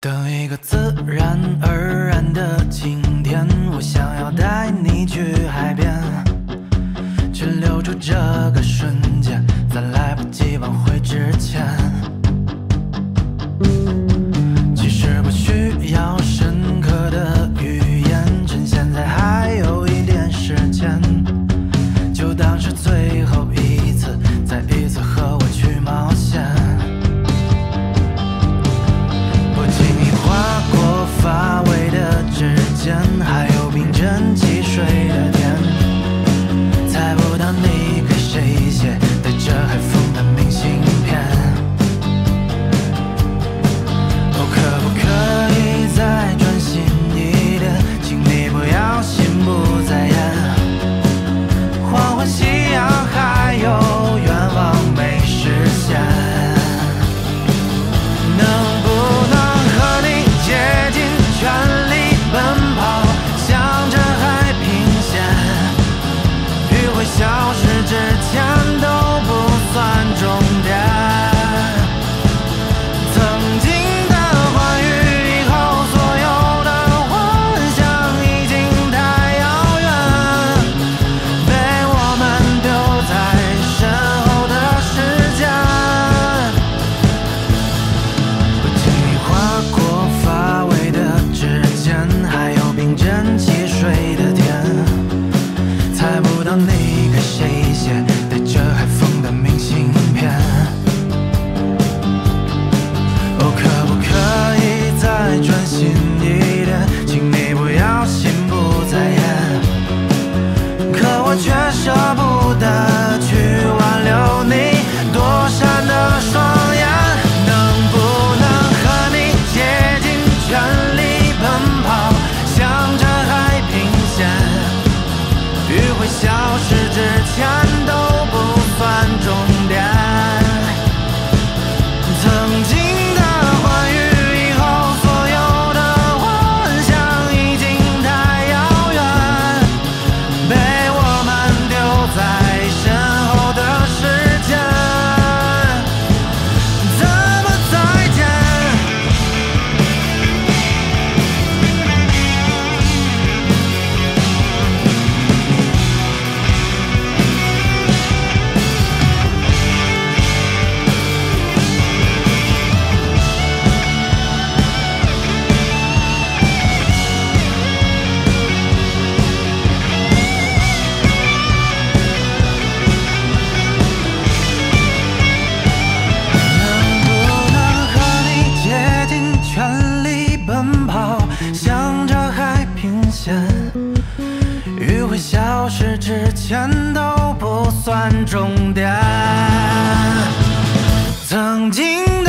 等一个自然而然的晴天，我想要带你去海边，去留住这个瞬间，在来不及挽回之前。其实不需要深刻的语言，趁现在还有一点时间，就当是最后一次，再一次和我去冒险。划过发尾的指尖，还有冰镇汽水的甜，猜不到你给谁写带着海风的明信片。哦，可不可以再专心一点，请你不要心不在焉，黄昏夕阳还有愿望没实现，能不能竭尽全力奔跑，向着海平线，余晖消失之前都不算终点。曾经的欢愉，以后所有的幻想已经太遥远，被我们丢在身后的时间。不经意划过发尾的指尖，还有冰镇汽水的甜，猜不到你给谁写带着海风的明信片。哦，可不可以再专心一点，请你不要心不在焉，可我却舍不得去挽留你躲闪的双眼。能不能和你竭尽全力奔跑，向着海平线，余晖消失之前都不算终点。曾经的欢愉，以后所有的幻想已经太遥远，被我们丢在身后的时间。怎么再见？能不能和你竭尽全力奔跑，向着海平线，余晖消失之前都不算终点。曾经